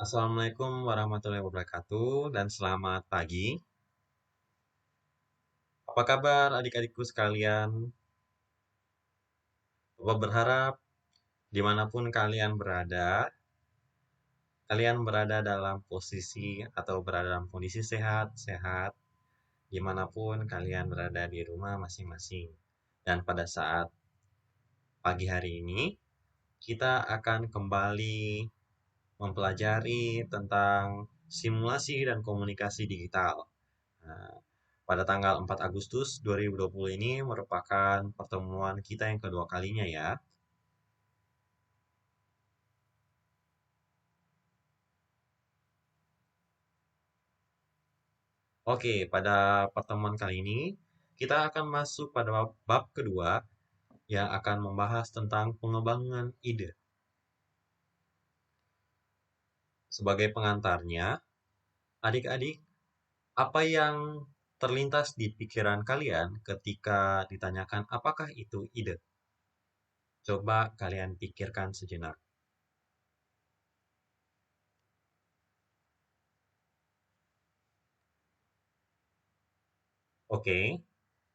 Assalamualaikum warahmatullahi wabarakatuh dan selamat pagi. Apa kabar adik-adikku sekalian? Bapak berharap dimanapun kalian berada dalam posisi atau berada dalam kondisi sehat, dimanapun kalian berada di rumah masing-masing. Dan pada saat pagi hari ini, kita akan kembali mempelajari tentang simulasi dan komunikasi digital. Nah, pada tanggal 4 Agustus 2020 ini merupakan pertemuan kita yang kedua kalinya ya. Oke, pada pertemuan kali ini kita akan masuk pada bab kedua yang akan membahas tentang pengembangan ide. Sebagai pengantarnya, adik-adik, apa yang terlintas di pikiran kalian ketika ditanyakan apakah itu ide? Coba kalian pikirkan sejenak. Oke,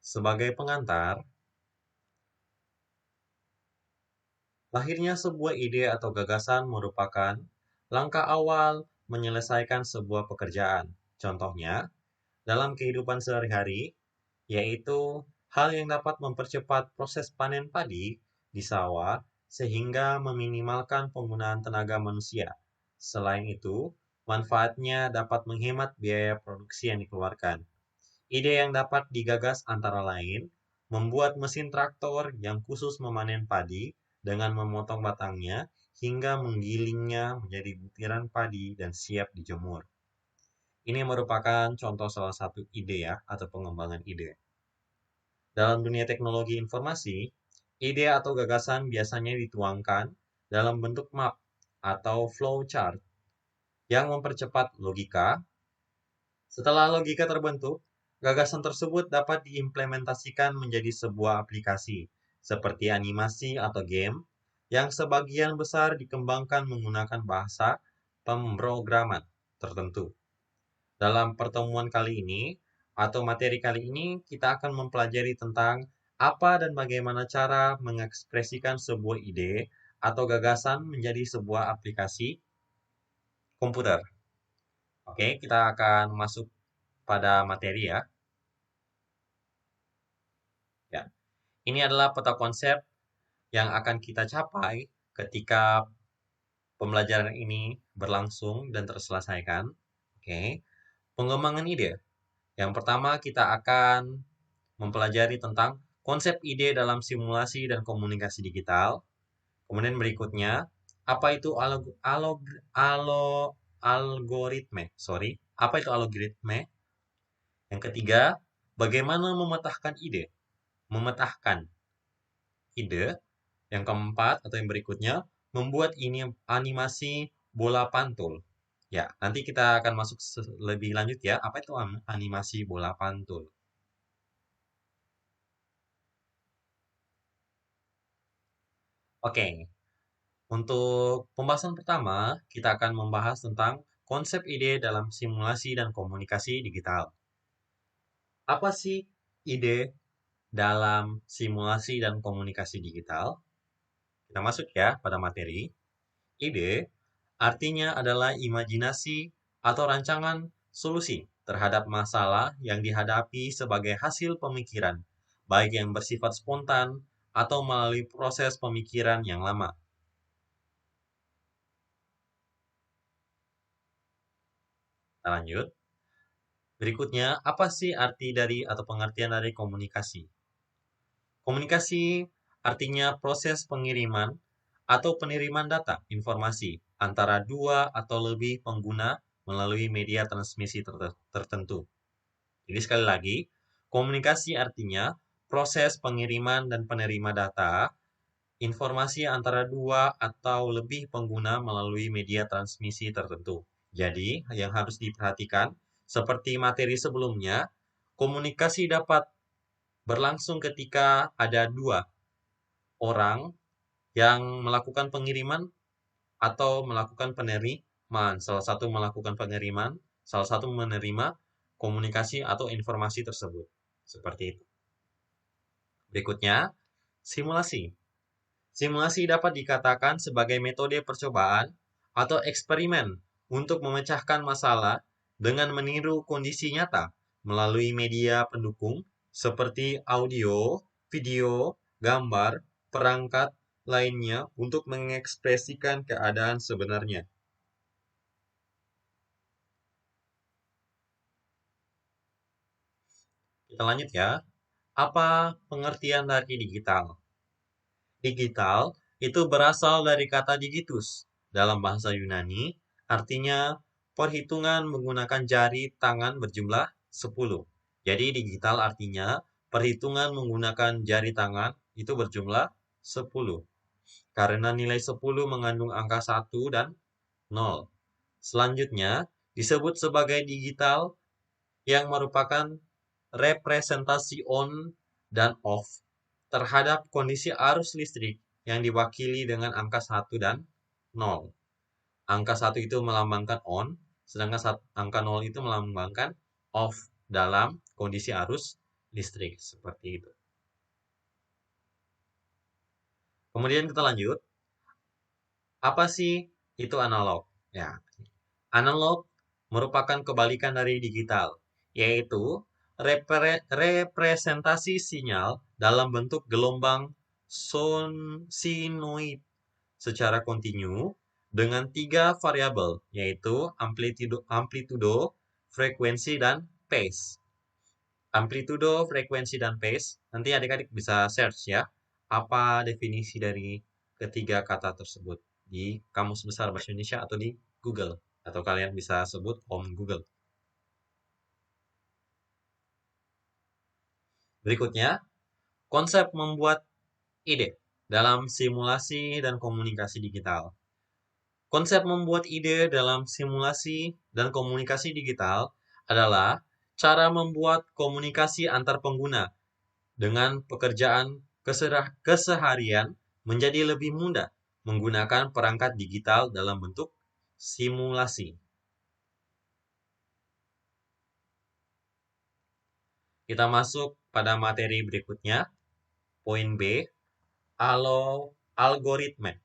sebagai pengantar, lahirnya sebuah ide atau gagasan merupakan langkah awal menyelesaikan sebuah pekerjaan. Contohnya, dalam kehidupan sehari-hari, yaitu hal yang dapat mempercepat proses panen padi di sawah sehingga meminimalkan penggunaan tenaga manusia. Selain itu, manfaatnya dapat menghemat biaya produksi yang dikeluarkan. Ide yang dapat digagas antara lain, membuat mesin traktor yang khusus memanen padi dengan memotong batangnya hingga menggilingnya menjadi butiran padi dan siap dijemur. Ini merupakan contoh salah satu ide ya, atau pengembangan ide. Dalam dunia teknologi informasi, ide atau gagasan biasanya dituangkan dalam bentuk map atau flowchart yang mempercepat logika. Setelah logika terbentuk, gagasan tersebut dapat diimplementasikan menjadi sebuah aplikasi, seperti animasi atau game, yang sebagian besar dikembangkan menggunakan bahasa pemrograman tertentu. Dalam pertemuan kali ini, atau materi kali ini, kita akan mempelajari tentang apa dan bagaimana cara mengekspresikan sebuah ide atau gagasan menjadi sebuah aplikasi komputer. Oke, kita akan masuk pada materi ya. Ya, ini adalah peta konsep yang akan kita capai ketika pembelajaran ini berlangsung dan terselesaikan. Oke, pengembangan ide. Yang pertama kita akan mempelajari tentang konsep ide dalam simulasi dan komunikasi digital. Kemudian berikutnya, apa itu algoritme? Sorry, apa itu algoritme? Yang ketiga, bagaimana memetahkan ide? Memetahkan ide. Yang keempat atau yang berikutnya, membuat ini animasi bola pantul. Ya, nanti kita akan masuk lebih lanjut ya. Apa itu animasi bola pantul? Oke, untuk pembahasan pertama, kita akan membahas tentang konsep ide dalam simulasi dan komunikasi digital. Apa sih ide dalam simulasi dan komunikasi digital? Kita masuk ya pada materi. Ide artinya adalah imajinasi atau rancangan solusi terhadap masalah yang dihadapi sebagai hasil pemikiran, baik yang bersifat spontan atau melalui proses pemikiran yang lama. Kita lanjut. Berikutnya, apa sih arti dari atau pengertian dari komunikasi? Komunikasi artinya proses pengiriman atau penerimaan data informasi antara dua atau lebih pengguna melalui media transmisi tertentu. Jadi sekali lagi, komunikasi artinya proses pengiriman dan penerima data informasi antara dua atau lebih pengguna melalui media transmisi tertentu. Jadi, yang harus diperhatikan, seperti materi sebelumnya, komunikasi dapat berlangsung ketika ada dua orang yang melakukan pengiriman atau melakukan salah satu melakukan pengiriman, salah satu menerima komunikasi atau informasi tersebut. Seperti itu. Berikutnya, simulasi. Simulasi dapat dikatakan sebagai metode percobaan atau eksperimen untuk memecahkan masalah dengan meniru kondisi nyata melalui media pendukung seperti audio, video, gambar, perangkat lainnya untuk mengekspresikan keadaan sebenarnya. Kita lanjut ya. Apa pengertian dari digital? Digital itu berasal dari kata digitus dalam bahasa Yunani, artinya perhitungan menggunakan jari tangan berjumlah 10. Jadi digital artinya perhitungan menggunakan jari tangan itu berjumlah 10. Karena nilai 10 mengandung angka 1 dan 0. Selanjutnya disebut sebagai digital yang merupakan representasi on dan off terhadap kondisi arus listrik yang diwakili dengan angka 1 dan 0. Angka 1 itu melambangkan on, sedangkan angka 0 itu melambangkan off dalam kondisi arus listrik. Seperti itu. Kemudian kita lanjut. Apa sih itu analog? Ya, analog merupakan kebalikan dari digital, yaitu representasi sinyal dalam bentuk gelombang sinoid secara kontinu dengan 3 variabel, yaitu amplitudo, frekuensi, dan phase. Amplitudo, frekuensi, dan phase, nanti adik-adik bisa search ya, apa definisi dari ketiga kata tersebut di Kamus Besar Bahasa Indonesia atau di Google, atau kalian bisa sebut Om Google. Berikutnya, konsep membuat ide dalam simulasi dan komunikasi digital. Konsep membuat ide dalam simulasi dan komunikasi digital adalah cara membuat komunikasi antar pengguna dengan pekerjaan keseharian menjadi lebih mudah menggunakan perangkat digital dalam bentuk simulasi. Kita masuk pada materi berikutnya, poin B, algoritme.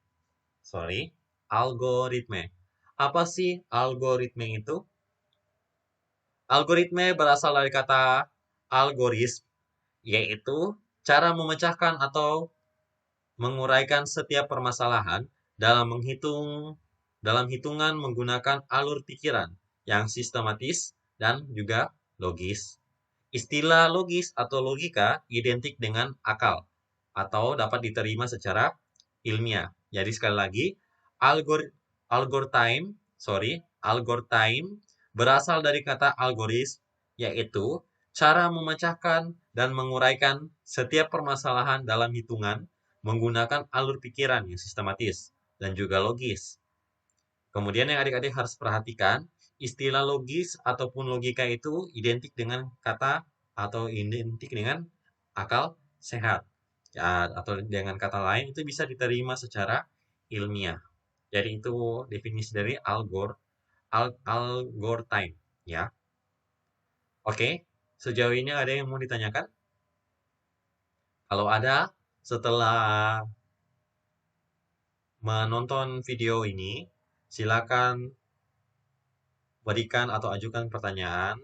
Algoritme. Apa sih algoritme itu? Algoritme berasal dari kata algoritm, yaitu cara memecahkan atau menguraikan setiap permasalahan dalam hitungan menggunakan alur pikiran yang sistematis dan juga logis. Istilah logis atau logika identik dengan akal atau dapat diterima secara ilmiah. Jadi sekali lagi, algoritme berasal dari kata algoritm, yaitu cara memecahkan dan menguraikan setiap permasalahan dalam hitungan menggunakan alur pikiran yang sistematis dan juga logis. Kemudian yang adik-adik harus perhatikan, istilah logis ataupun logika itu identik dengan kata atau identik dengan akal sehat. Ya, atau dengan kata lain itu bisa diterima secara ilmiah. Jadi itu definisi dari algoritme ya. Oke, sejauh ini ada yang mau ditanyakan? Kalau ada, setelah menonton video ini, silakan berikan atau ajukan pertanyaan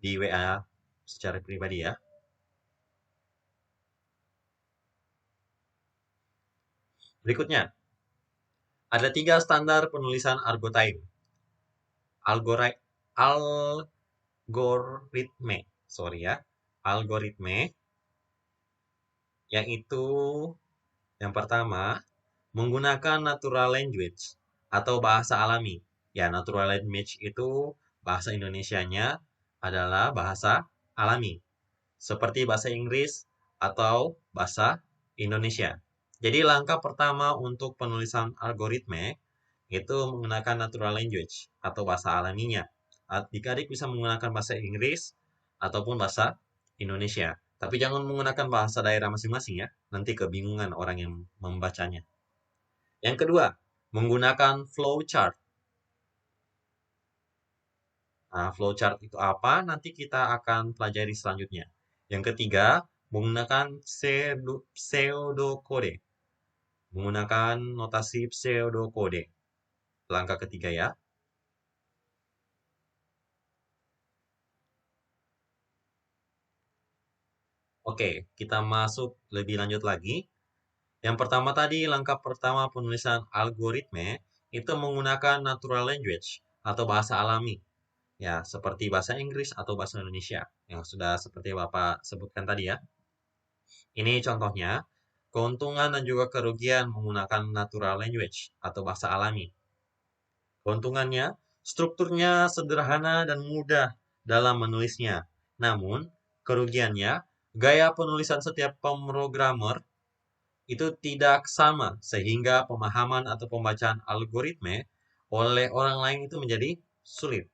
di WA secara pribadi ya. Berikutnya, ada 3 standar penulisan argotype. Algoritme, yaitu yang pertama, menggunakan natural language atau bahasa alami. Ya, natural language itu bahasa Indonesianya adalah bahasa alami, seperti bahasa Inggris atau bahasa Indonesia. Jadi langkah pertama untuk penulisan algoritme itu menggunakan natural language atau bahasa alaminya. Adik-adik bisa menggunakan bahasa Inggris ataupun bahasa Indonesia. Tapi jangan menggunakan bahasa daerah masing-masing ya, nanti kebingungan orang yang membacanya. Yang kedua, menggunakan flowchart. Nah, flowchart itu apa? Nanti kita akan pelajari selanjutnya. Yang ketiga, menggunakan pseudocode. Menggunakan notasi pseudocode. Langkah ketiga ya. Oke, kita masuk lebih lanjut lagi. Yang pertama tadi, langkah pertama penulisan algoritme itu menggunakan natural language atau bahasa alami. Ya, seperti bahasa Inggris atau bahasa Indonesia yang sudah seperti Bapak sebutkan tadi ya. Ini contohnya, keuntungan dan juga kerugian menggunakan natural language atau bahasa alami. Keuntungannya, strukturnya sederhana dan mudah dalam menulisnya. Namun, kerugiannya, gaya penulisan setiap pemrogramer itu tidak sama sehingga pemahaman atau pembacaan algoritme oleh orang lain itu menjadi sulit.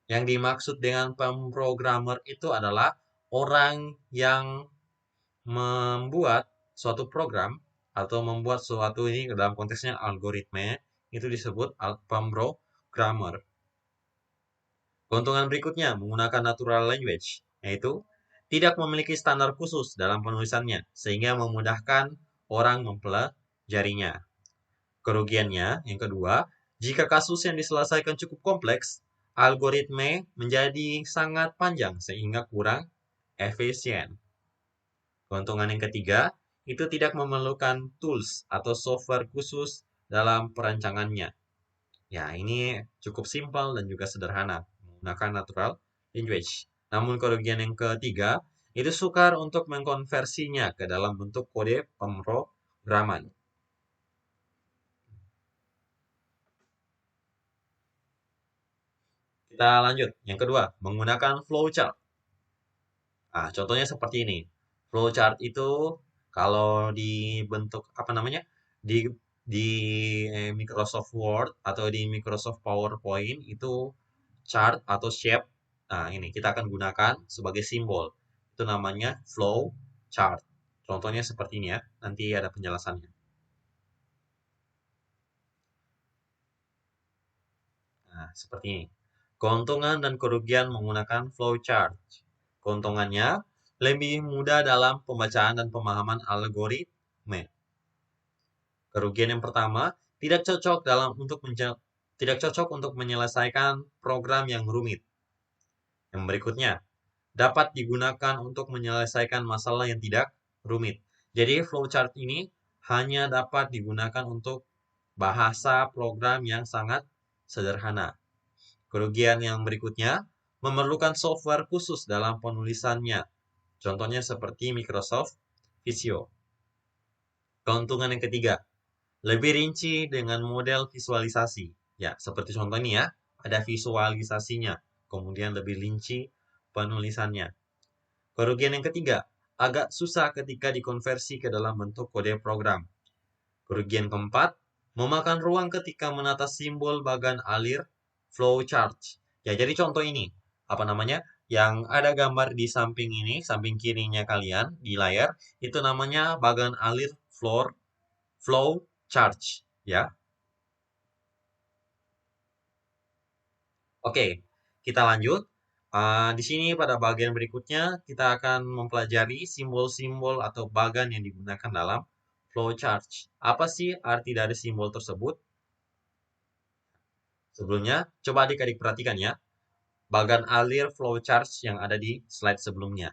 Yang dimaksud dengan pemrogramer itu adalah orang yang membuat suatu program atau membuat suatu ini dalam konteksnya algoritme itu disebut pemrogramer. Keuntungan berikutnya menggunakan natural language, yaitu tidak memiliki standar khusus dalam penulisannya sehingga memudahkan orang mempelajarinya. Kerugiannya, yang kedua, jika kasus yang diselesaikan cukup kompleks, algoritme menjadi sangat panjang sehingga kurang efisien. Keuntungan yang ketiga, itu tidak memerlukan tools atau software khusus dalam perancangannya. Ya, ini cukup simpel dan juga sederhana menggunakan natural language. Namun kerugian yang ketiga, itu sukar untuk mengkonversinya ke dalam bentuk kode pemrograman. Kita lanjut. Yang kedua, menggunakan flowchart. Nah, contohnya seperti ini. Flowchart itu kalau dibentuk apa namanya? Di Microsoft Word atau di Microsoft PowerPoint itu chart atau shape. Nah, ini kita akan gunakan sebagai simbol. Itu namanya flow chart. Contohnya seperti ini ya. Nanti ada penjelasannya. Nah, seperti ini. Keuntungan dan kerugian menggunakan flowchart. Keuntungannya lebih mudah dalam pembacaan dan pemahaman algoritme. Kerugian yang pertama, tidak cocok untuk menyelesaikan program yang rumit. Yang berikutnya, dapat digunakan untuk menyelesaikan masalah yang tidak rumit. Jadi flowchart ini hanya dapat digunakan untuk bahasa program yang sangat sederhana. Kerugian yang berikutnya, memerlukan software khusus dalam penulisannya. Contohnya seperti Microsoft Visio. Keuntungan yang ketiga, lebih rinci dengan model visualisasi. Ya, seperti contoh ini ya, ada visualisasinya. Kemudian lebih rinci penulisannya. Kerugian yang ketiga, agak susah ketika dikonversi ke dalam bentuk kode program. Kerugian keempat, memakan ruang ketika menata simbol bagan alir flowchart. Ya, jadi contoh ini, apa namanya, yang ada gambar di samping ini, samping kirinya kalian di layar, itu namanya bagan alir flow chart, ya. Oke, kita lanjut. Di sini pada bagian berikutnya kita akan mempelajari simbol-simbol atau bagan yang digunakan dalam flowchart. Apa sih arti dari simbol tersebut? Sebelumnya, coba adik-adik perhatikan ya, bagan alir flowchart yang ada di slide sebelumnya.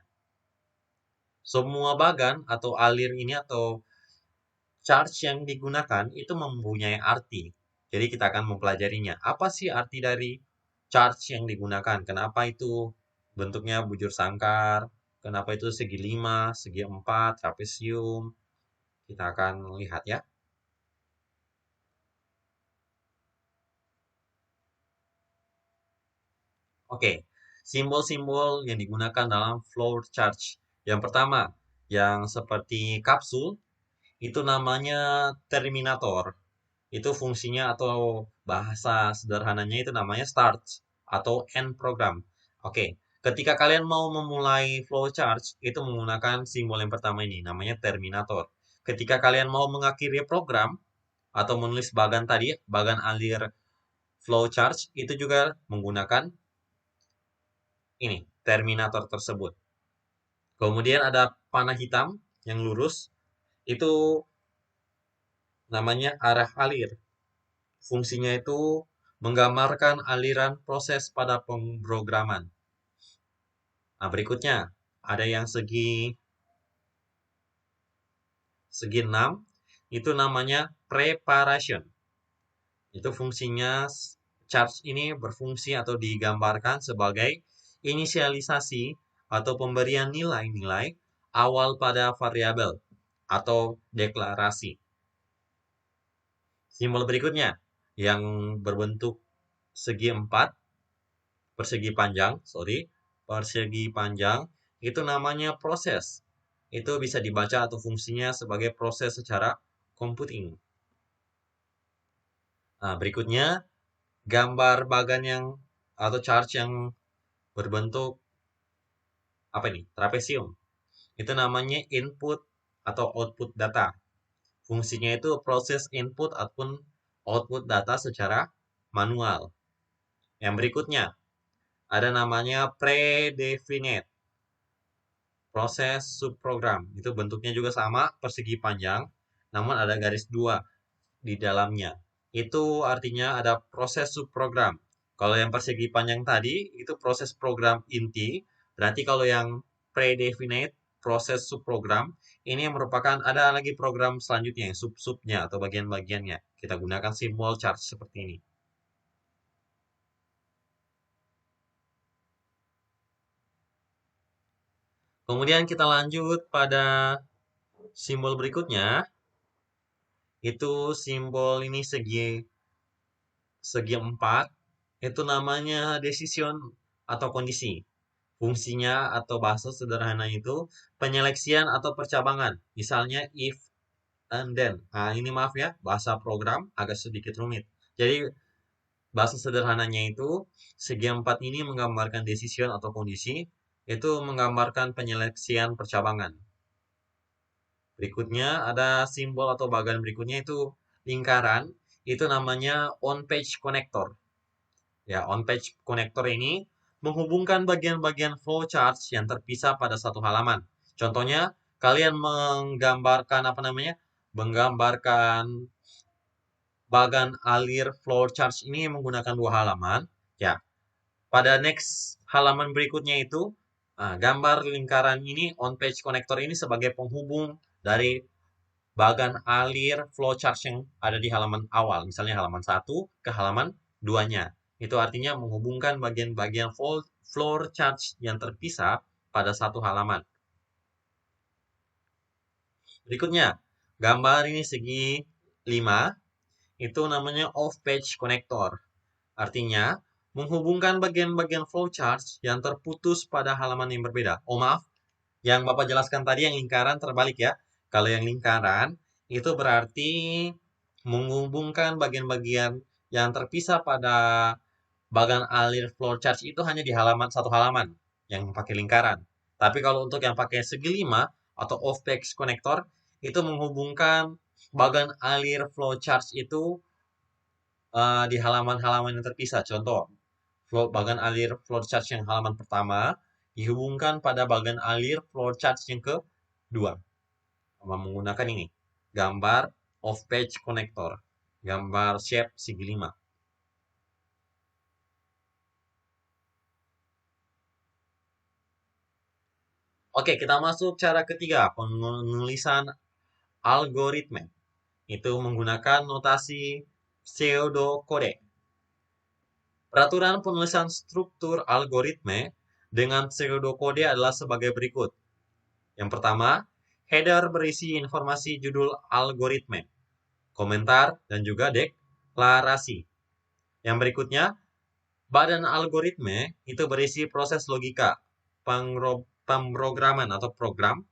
Semua bagan atau alir ini atau charge yang digunakan itu mempunyai arti. Jadi kita akan mempelajarinya. Apa sih arti dari charge yang digunakan? Kenapa itu bentuknya bujur sangkar? Kenapa itu segi 5, segi 4, trapesium? Kita akan lihat ya. Oke, simbol-simbol yang digunakan dalam flow chart. Yang pertama, yang seperti kapsul, itu namanya terminator. Itu fungsinya atau bahasa sederhananya itu namanya start atau end program. Oke, ketika kalian mau memulai flowchart, itu menggunakan simbol yang pertama ini, namanya terminator. Ketika kalian mau mengakhiri program atau menulis bagan tadi, bagan alir flowchart, itu juga menggunakan ini terminator tersebut. Kemudian ada panah hitam yang lurus, itu namanya arah alir. Fungsinya itu menggambarkan aliran proses pada pemrograman. Nah, berikutnya ada yang segi 6, itu namanya preparation. Itu fungsinya, charge ini berfungsi atau digambarkan sebagai inisialisasi atau pemberian nilai-nilai awal pada variabel atau deklarasi. Simbol berikutnya yang berbentuk segi 4 persegi panjang itu namanya proses. Itu bisa dibaca atau fungsinya sebagai proses secara computing. Nah, berikutnya gambar bagan yang atau charge yang berbentuk apa ini? Trapesium. Itu namanya input atau output data. Fungsinya itu proses input ataupun output data secara manual. Yang berikutnya ada namanya predefinite. Proses subprogram. Itu bentuknya juga sama, persegi panjang, namun ada garis 2 di dalamnya. Itu artinya ada proses subprogram. Kalau yang persegi panjang tadi, itu proses program inti. Berarti kalau yang predefinite, proses subprogram, ini yang merupakan ada lagi program selanjutnya, yang sub-subnya atau bagian-bagiannya. Kita gunakan simbol charge seperti ini. Kemudian kita lanjut pada simbol berikutnya. Itu simbol ini segi 4, itu namanya decision atau kondisi. Fungsinya atau bahasa sederhana itu penyeleksian atau percabangan. Misalnya if and then. Nah, ini maaf ya, bahasa program agak sedikit rumit. Jadi bahasa sederhananya itu segi 4 ini menggambarkan decision atau kondisi, itu menggambarkan penyeleksian percabangan. Berikutnya ada simbol atau bagan berikutnya itu lingkaran, itu namanya on-page connector. Ya, on-page connector ini menghubungkan bagian-bagian flowchart yang terpisah pada satu halaman. Contohnya, kalian menggambarkan apa namanya? Menggambarkan bagan alir flowchart ini menggunakan 2 halaman. Ya, pada next halaman berikutnya itu, gambar lingkaran ini on-page connector ini sebagai penghubung dari bagan alir flowchart yang ada di halaman awal, misalnya halaman 1 ke halaman 2-nya. Itu artinya menghubungkan bagian-bagian flowchart yang terpisah pada satu halaman. Berikutnya, gambar ini segi 5, itu namanya off-page connector. Artinya, menghubungkan bagian-bagian flowchart yang terputus pada halaman yang berbeda. Oh maaf, yang Bapak jelaskan tadi yang lingkaran terbalik ya. Kalau yang lingkaran itu berarti menghubungkan bagian-bagian yang terpisah pada bagan alir flowchart itu hanya di satu halaman yang pakai lingkaran. Tapi kalau untuk yang pakai segi 5 atau off-page connector itu menghubungkan bagan alir flowchart itu di halaman-halaman yang terpisah. Contoh, bagan alir flowchart yang halaman pertama dihubungkan pada bagan alir flowchart yang kedua. Menggunakan ini, gambar off-page connector, gambar shape segi 5. Oke, kita masuk cara ketiga, penulisan algoritma. Itu menggunakan notasi pseudokode. Peraturan penulisan struktur algoritma dengan pseudokode adalah sebagai berikut. Yang pertama, header berisi informasi judul algoritma, komentar, dan juga deklarasi. Yang berikutnya, badan algoritma itu berisi proses logika, pemrograman atau program.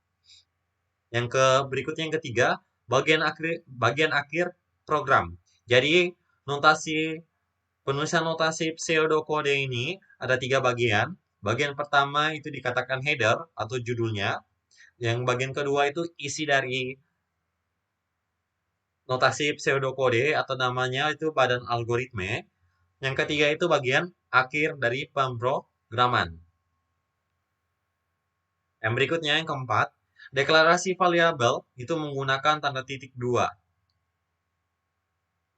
Berikutnya yang ketiga, bagian akhir program. Jadi, penulisan notasi pseudokode ini ada 3 bagian. Bagian pertama itu dikatakan header atau judulnya. Yang bagian kedua itu isi dari notasi pseudokode atau namanya itu badan algoritma. Yang ketiga itu bagian akhir dari pemrograman. Yang berikutnya, yang keempat, deklarasi variabel itu menggunakan tanda titik dua.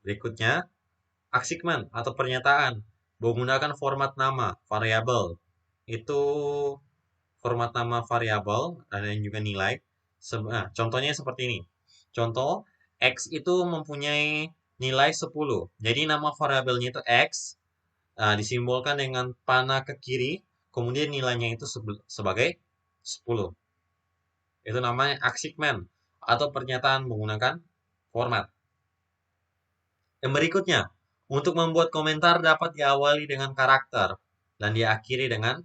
Berikutnya, assignment atau pernyataan menggunakan format nama variabel. Itu format nama variabel dan juga nilai. Nah, contohnya seperti ini. Contoh, X itu mempunyai nilai 10. Jadi nama variabelnya itu X, disimbolkan dengan panah ke kiri, kemudian nilainya itu sebagai 10. Itu namanya assignment atau pernyataan menggunakan format. Yang berikutnya, untuk membuat komentar dapat diawali dengan karakter dan diakhiri dengan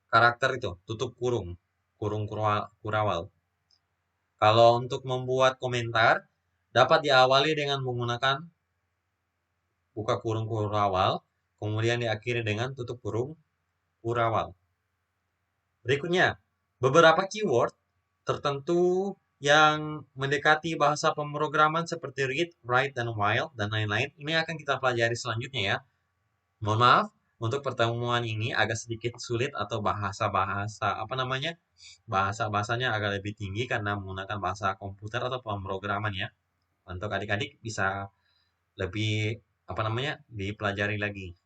karakter itu, tutup kurung, kurung kurawal. Kalau untuk membuat komentar, dapat diawali dengan menggunakan buka kurung kurawal, kemudian diakhiri dengan tutup kurung kurawal. Berikutnya, beberapa keyword tertentu yang mendekati bahasa pemrograman seperti read, write, dan while, dan lain-lain, ini akan kita pelajari selanjutnya ya. Mohon maaf, untuk pertemuan ini agak sedikit sulit atau bahasa-bahasanya agak lebih tinggi karena menggunakan bahasa komputer atau pemrograman ya. Untuk adik-adik bisa lebih dipelajari lagi.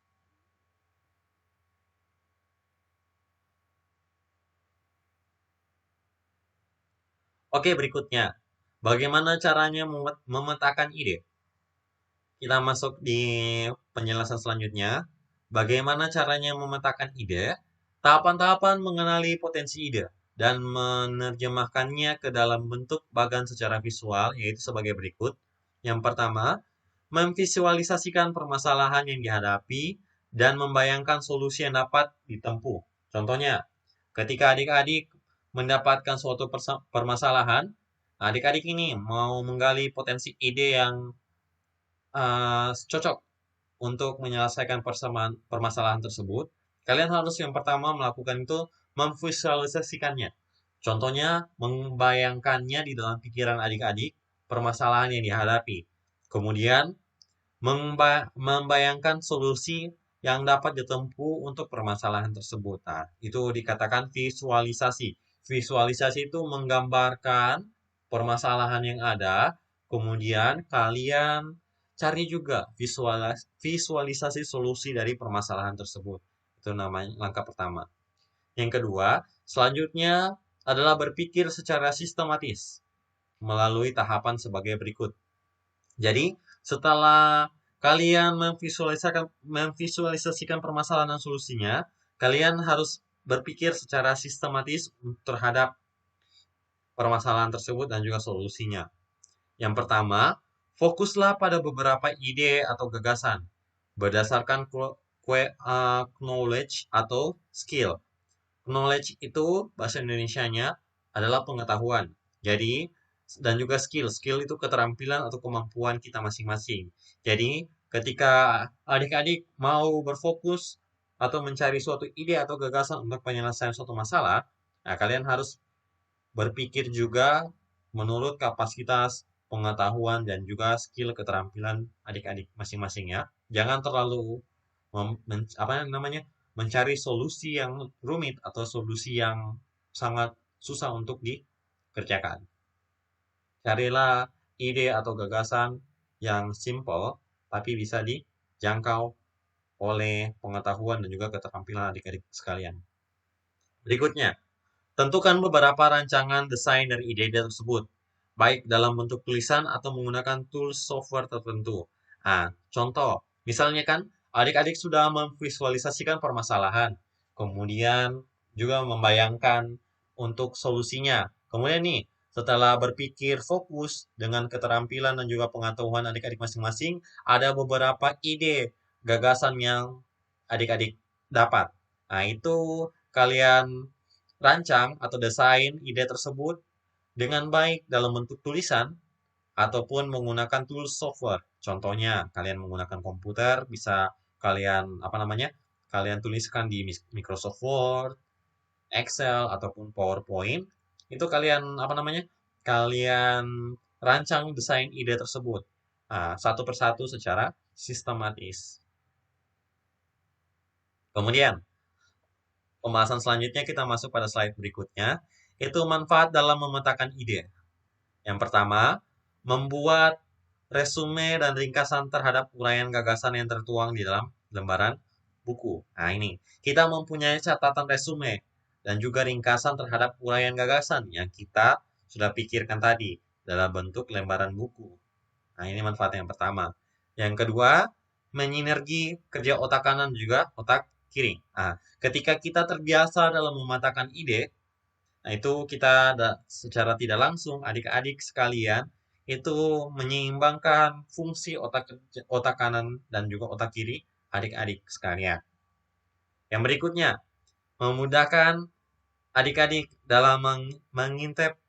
Oke, berikutnya. Bagaimana caranya memetakan ide? Kita masuk di penjelasan selanjutnya. Bagaimana caranya memetakan ide? Tahapan-tahapan mengenali potensi ide dan menerjemahkannya ke dalam bentuk bagan secara visual, yaitu sebagai berikut. Yang pertama, memvisualisasikan permasalahan yang dihadapi dan membayangkan solusi yang dapat ditempuh. Contohnya, ketika adik-adik mendapatkan suatu permasalahan, adik-adik ini mau menggali potensi ide yang cocok untuk menyelesaikan permasalahan tersebut, kalian harus yang pertama melakukan itu memvisualisasikannya. Contohnya, membayangkannya di dalam pikiran adik-adik permasalahan yang dihadapi. Kemudian, membayangkan solusi yang dapat ditempuh untuk permasalahan tersebut. Nah, itu dikatakan visualisasi. Visualisasi itu menggambarkan permasalahan yang ada, kemudian kalian cari juga visualisasi solusi dari permasalahan tersebut. Itu namanya langkah pertama. Yang kedua, selanjutnya adalah berpikir secara sistematis melalui tahapan sebagai berikut. Jadi, setelah kalian memvisualisasikan permasalahan dan solusinya, kalian harus berpikir secara sistematis terhadap permasalahan tersebut dan juga solusinya. Yang pertama, fokuslah pada beberapa ide atau gagasan berdasarkan knowledge atau skill. Knowledge itu bahasa Indonesianya adalah pengetahuan. Jadi, dan juga skill. Skill itu keterampilan atau kemampuan kita masing-masing. Jadi, ketika adik-adik mau berfokus atau mencari suatu ide atau gagasan untuk penyelesaian suatu masalah, nah kalian harus berpikir juga menurut kapasitas pengetahuan dan juga skill keterampilan adik-adik masing-masing ya. Jangan terlalu mencari solusi yang rumit atau solusi yang sangat susah untuk dikerjakan. Carilah ide atau gagasan yang simple tapi bisa dijangkau oleh pengetahuan dan juga keterampilan adik-adik sekalian. Berikutnya, tentukan beberapa rancangan desain dari ide-ide tersebut, baik dalam bentuk tulisan atau menggunakan tools software tertentu. Nah, contoh, misalnya kan adik-adik sudah memvisualisasikan permasalahan, kemudian juga membayangkan untuk solusinya. Kemudian nih, setelah berpikir fokus dengan keterampilan dan juga pengetahuan adik-adik masing-masing, ada beberapa ide, gagasan yang adik-adik dapat. Nah, itu kalian rancang atau desain ide tersebut dengan baik dalam bentuk tulisan ataupun menggunakan tools software. Contohnya, kalian menggunakan komputer, bisa kalian kalian tuliskan di Microsoft Word, Excel ataupun PowerPoint. Itu kalian kalian rancang desain ide tersebut. Nah, satu persatu secara sistematis. Kemudian, Pembahasan selanjutnya kita masuk pada slide berikutnya, itu manfaat dalam memetakan ide. Yang pertama, membuat resume dan ringkasan terhadap uraian gagasan yang tertuang di dalam lembaran buku. Nah, ini kita mempunyai catatan resume dan juga ringkasan terhadap uraian gagasan yang kita sudah pikirkan tadi dalam bentuk lembaran buku. Nah, ini manfaat yang pertama. Yang kedua, menyinergi kerja otak kanan juga otak kiri. Nah, ketika kita terbiasa dalam mematahkan ide, nah itu kita secara tidak langsung adik-adik sekalian itu menyeimbangkan fungsi otak kanan dan juga otak kiri adik-adik sekalian. Yang berikutnya, memudahkan adik-adik dalam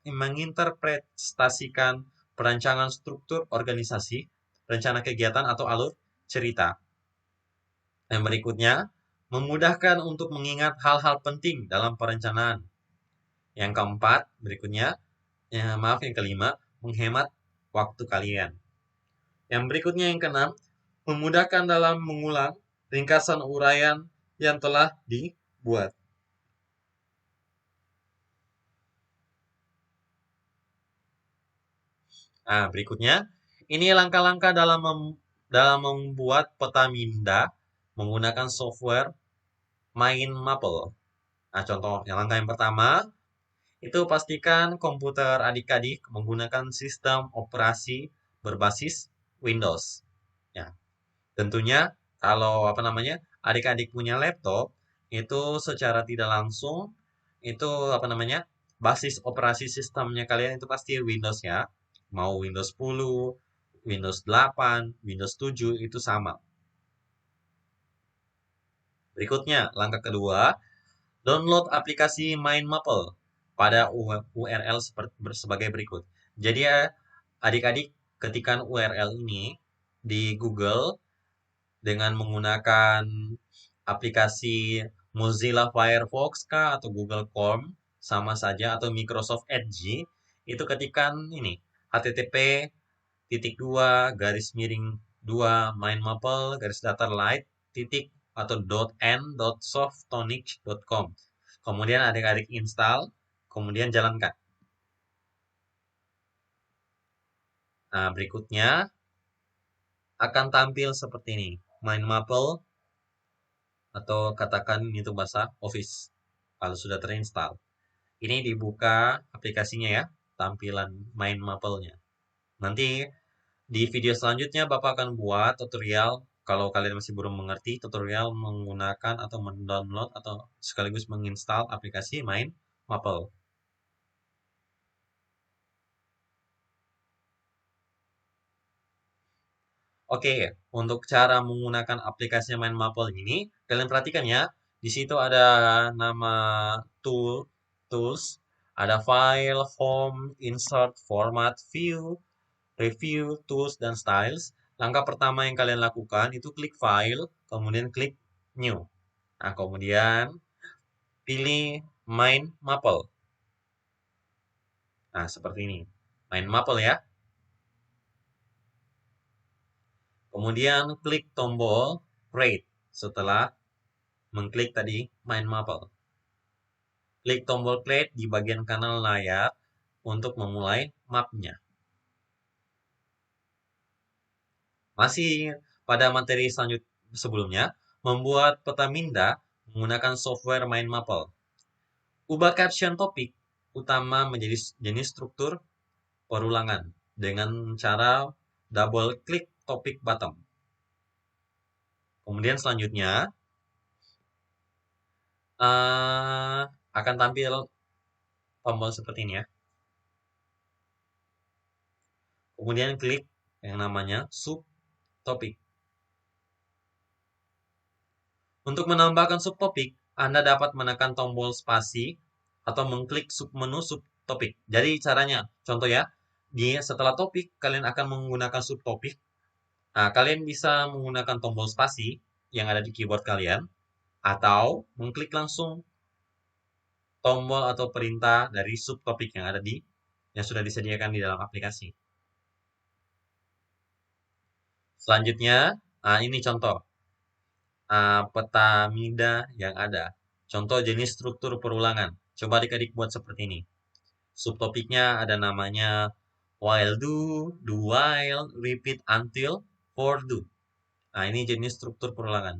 menginterpretasikan perancangan struktur organisasi, rencana kegiatan atau alur cerita. Yang berikutnya, memudahkan untuk mengingat hal-hal penting dalam perencanaan. Yang keempat, berikutnya, yang kelima, menghemat waktu kalian. Yang berikutnya yang keenam, memudahkan dalam mengulang ringkasan uraian yang telah dibuat. Nah, berikutnya, ini langkah-langkah dalam membuat peta minda menggunakan software MindMapple. Nah, contoh yang langkah yang pertama, itu pastikan komputer adik-adik menggunakan sistem operasi berbasis Windows. Ya, tentunya kalau adik-adik punya laptop itu secara tidak langsung itu basis operasi sistemnya kalian itu pasti Windows ya. Mau Windows 10, Windows 8, Windows 7 itu sama. Berikutnya, langkah kedua, download aplikasi MindMapple pada URL sebagai berikut. Jadi ya, adik-adik ketikkan URL ini di Google dengan menggunakan aplikasi Mozilla Firefox kah atau Google Chrome sama saja atau Microsoft Edge itu ketikkan ini http://mindmaple garis datar light titik atau .n.softonic.com. Kemudian adik-adik install, kemudian jalankan. Nah, berikutnya akan tampil seperti ini. MindMapple atau katakan itu bahasa Office kalau sudah terinstall. Ini dibuka aplikasinya ya, tampilan MindMapple-nya. Nanti di video selanjutnya Bapak akan buat tutorial kalau kalian masih belum mengerti tutorial menggunakan atau mendownload atau sekaligus menginstal aplikasi MindMapple. Oke, untuk cara menggunakan aplikasi MindMapple ini, kalian perhatikan ya. Di situ ada nama tools, ada file, home, insert, format, view, review, tools, dan styles. Langkah pertama yang kalian lakukan itu klik file, kemudian klik new. Nah, kemudian pilih MindMapple. Nah, seperti ini. MindMapple ya. Kemudian klik tombol create setelah mengklik tadi MindMapple. Klik tombol create di bagian kanan layar untuk memulai mapnya. Masih pada materi sebelumnya, membuat peta minda menggunakan software MindMapple. Ubah caption topik utama menjadi jenis struktur perulangan dengan cara double klik topik bottom. Kemudian selanjutnya akan tampil tombol seperti ini ya. Kemudian klik yang namanya subtopik. Untuk menambahkan subtopik, Anda dapat menekan tombol spasi atau mengklik submenu subtopik. Jadi caranya, contoh ya, setelah topik kalian akan menggunakan subtopik. Nah, kalian bisa menggunakan tombol spasi yang ada di keyboard kalian atau mengklik langsung tombol atau perintah dari subtopik yang sudah disediakan di dalam aplikasi. Selanjutnya, ini contoh peta minda yang ada. Contoh jenis struktur perulangan. Coba adik-adik buat seperti ini. Subtopiknya ada namanya while do while, repeat until, for do. Nah, ini jenis struktur perulangan.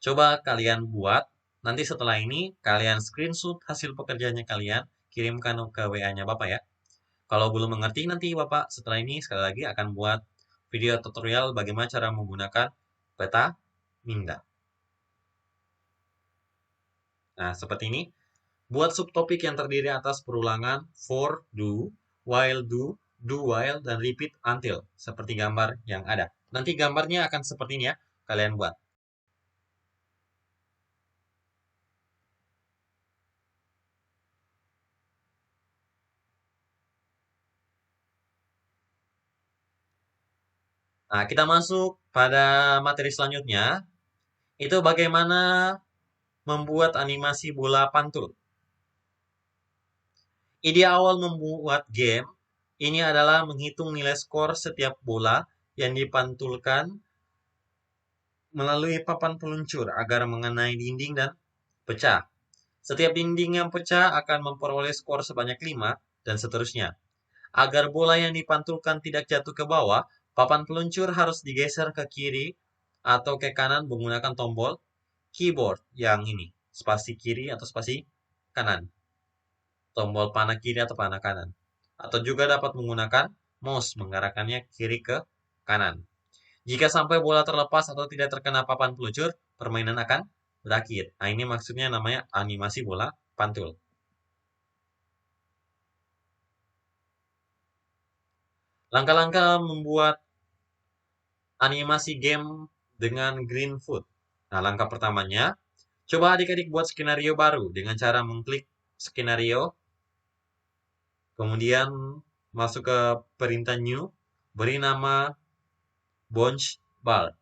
Coba kalian buat, nanti setelah ini kalian screenshot hasil pekerjaannya kalian, kirimkan ke WA-nya Bapak ya. Kalau belum mengerti, nanti Bapak setelah ini sekali lagi akan buat video tutorial bagaimana cara menggunakan peta minda. Nah, seperti ini. Buat subtopik yang terdiri atas perulangan for, do, do while, dan repeat until. Seperti gambar yang ada. Nanti gambarnya akan seperti ini ya, kalian buat. Nah, kita masuk pada materi selanjutnya. Itu bagaimana membuat animasi bola pantul. Ide awal membuat game ini adalah menghitung nilai skor setiap bola yang dipantulkan melalui papan peluncur agar mengenai dinding dan pecah. Setiap dinding yang pecah akan memperoleh skor sebanyak 5 dan seterusnya. Agar bola yang dipantulkan tidak jatuh ke bawah, papan peluncur harus digeser ke kiri atau ke kanan menggunakan tombol keyboard yang ini, spasi kiri atau spasi kanan. Tombol panah kiri atau panah kanan. Atau juga dapat menggunakan mouse mengarahkannya kiri ke kanan. Jika sampai bola terlepas atau tidak terkena papan peluncur, permainan akan berakhir. Nah, ini maksudnya namanya animasi bola pantul. Langkah-langkah membuat animasi game dengan Greenfoot. Nah, langkah pertamanya, coba adik-adik buat skenario baru dengan cara mengklik skenario, kemudian masuk ke perintah new, beri nama Bounce Ball.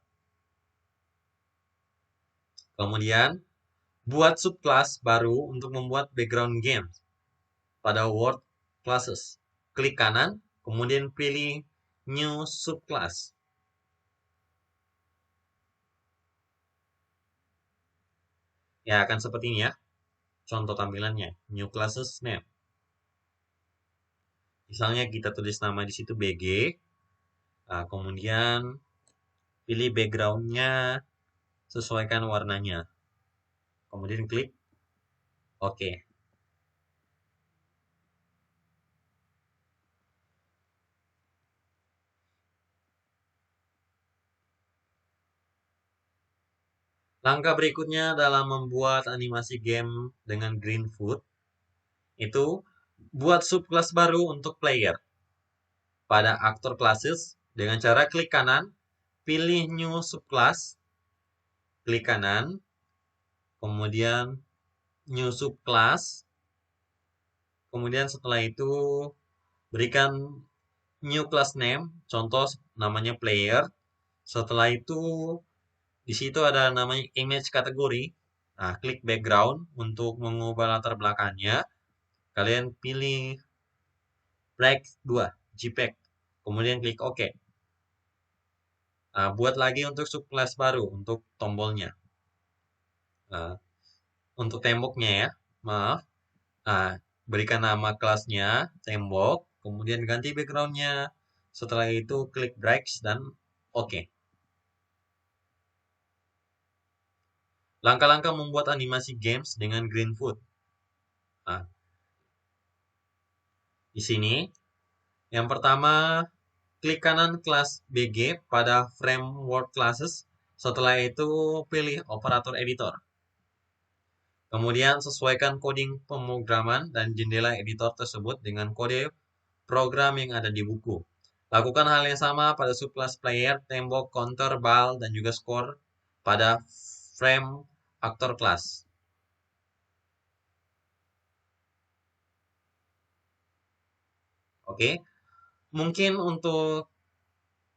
Kemudian, buat subclass baru untuk membuat background game pada Word Classes. Klik kanan, kemudian pilih New Subclass. Ya, akan seperti ini ya. Contoh tampilannya, New Classes Name. Misalnya kita tulis nama di situ BG. Nah, kemudian pilih backgroundnya, sesuaikan warnanya. Kemudian klik OK. Langkah berikutnya dalam membuat animasi game dengan Greenfoot, itu buat subclass baru untuk player. Pada aktor classes, dengan cara klik kanan, pilih New Subclass, klik kanan, kemudian New Subclass, kemudian setelah itu berikan New Class Name, contoh namanya Player. Setelah itu di situ ada namanya Image kategori. Nah, klik Background untuk mengubah latar belakangnya. Kalian pilih Black 2, JPEG. Kemudian klik OK. Nah, buat lagi untuk subclass baru untuk tombolnya. Nah, untuk temboknya ya, maaf. Nah, berikan nama kelasnya tembok, kemudian ganti backgroundnya. Setelah itu klik Breaks dan OK. Langkah-langkah membuat animasi games dengan Greenfoot. Nah, di sini, yang pertama, klik kanan kelas BG pada Framework Classes. Setelah itu, pilih Operator Editor. Kemudian, sesuaikan coding pemrograman dan jendela editor tersebut dengan kode program yang ada di buku. Lakukan hal yang sama pada subclass player, tembok, counter, bal, dan juga score pada frame actor class. Oke, mungkin untuk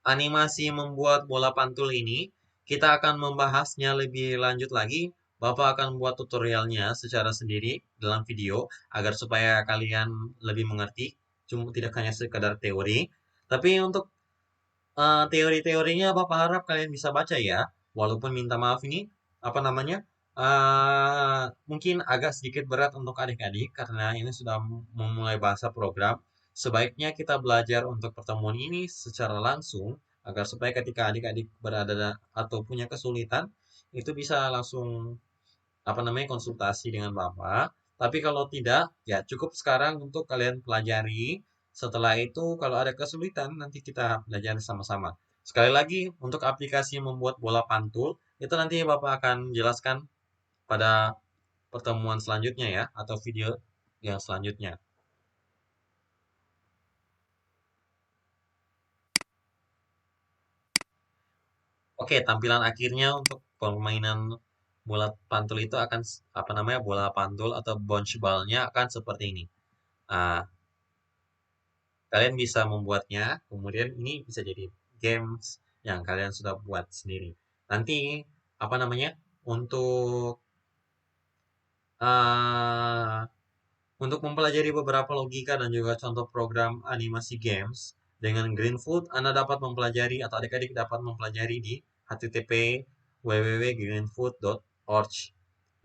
animasi membuat bola pantul ini, kita akan membahasnya lebih lanjut lagi. Bapak akan buat tutorialnya secara sendiri dalam video, agar supaya kalian lebih mengerti, cuma tidak hanya sekadar teori. Tapi untuk teori-teorinya Bapak harap kalian bisa baca ya, walaupun minta maaf ini, apa namanya, Mungkin agak sedikit berat untuk adik-adik karena ini sudah memulai bahasa program. Sebaiknya kita belajar untuk pertemuan ini secara langsung agar supaya ketika adik-adik atau punya kesulitan itu bisa langsung konsultasi dengan Bapak. Tapi kalau tidak, ya cukup sekarang untuk kalian pelajari. Setelah itu kalau ada kesulitan nanti kita belajar sama-sama. Sekali lagi untuk aplikasi membuat bola pantul itu nanti Bapak akan jelaskan pada pertemuan selanjutnya ya, atau video yang selanjutnya. Oke, tampilan akhirnya untuk permainan bola pantul itu akan bola pantul atau bounce ball-nya akan seperti ini. Ah, kalian bisa membuatnya, kemudian ini bisa jadi games yang kalian sudah buat sendiri. Nanti apa namanya? Untuk eh Untuk mempelajari beberapa logika dan juga contoh program animasi games, dengan Greenfoot Anda dapat mempelajari atau adik-adik dapat mempelajari di http www.greenfoot.org.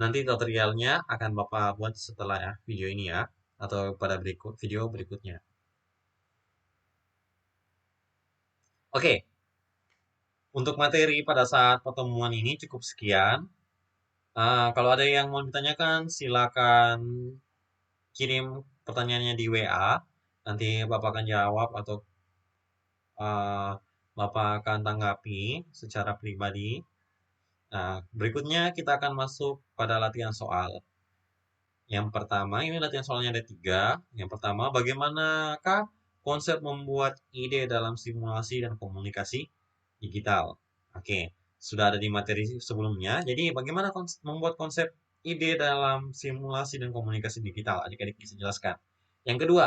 Nanti tutorialnya akan Bapak buat setelah video ini ya, atau pada video berikutnya. Oke, untuk materi pada saat pertemuan ini cukup sekian. Kalau ada yang mau ditanyakan, silakan kirim pertanyaannya di WA. Nanti Bapak akan jawab atau eh, Bapak akan tanggapi secara pribadi. Nah, berikutnya kita akan masuk pada latihan soal. Yang pertama, ini latihan soalnya ada tiga. Yang pertama, bagaimanakah konsep membuat ide dalam simulasi dan komunikasi digital? Oke, sudah ada di materi sebelumnya. Jadi, bagaimana membuat konsep ide dalam simulasi dan komunikasi digital? Adik-adik bisa jelaskan. Yang kedua,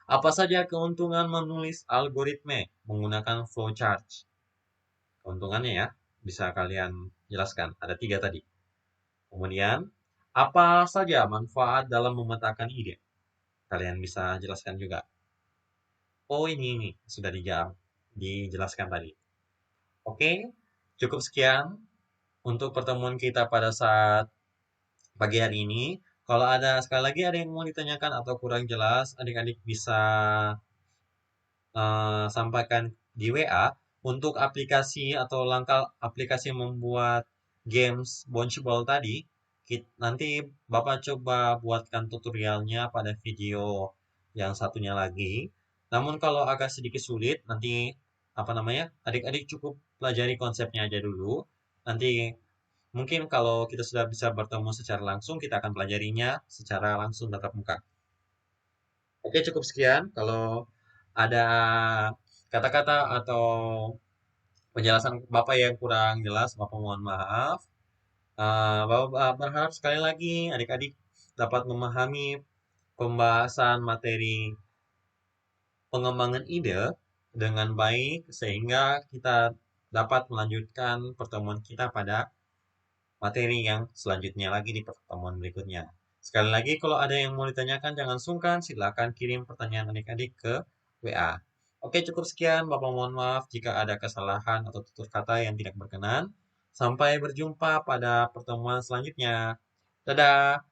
apa saja keuntungan menulis algoritma menggunakan flowchart? Keuntungannya ya, bisa kalian jelaskan. Ada tiga tadi. Kemudian, apa saja manfaat dalam memetakan ide? Kalian bisa jelaskan juga. Oh ini sudah dijelaskan tadi. Oke, cukup sekian untuk pertemuan kita pada saat pagi hari ini. Kalau ada sekali lagi ada yang mau ditanyakan atau kurang jelas, adik-adik bisa sampaikan di WA untuk aplikasi atau langkah aplikasi membuat games Bounceable tadi. Nanti Bapak coba buatkan tutorialnya pada video yang satunya lagi. Namun kalau agak sedikit sulit, nanti adik-adik cukup pelajari konsepnya aja dulu. Nanti mungkin kalau kita sudah bisa bertemu secara langsung, kita akan pelajarinya secara langsung tatap muka. Oke, cukup sekian. Kalau ada kata-kata atau penjelasan Bapak yang kurang jelas, Bapak mohon maaf. Bapak berharap sekali lagi adik-adik dapat memahami pembahasan materi pengembangan ide dengan baik sehingga kita dapat melanjutkan pertemuan kita pada materi yang selanjutnya lagi di pertemuan berikutnya. Sekali lagi, kalau ada yang mau ditanyakan, jangan sungkan, silakan kirim pertanyaan adik-adik ke WA. Oke, cukup sekian. Bapak mohon maaf jika ada kesalahan atau tutur kata yang tidak berkenan. Sampai berjumpa pada pertemuan selanjutnya. Dadah!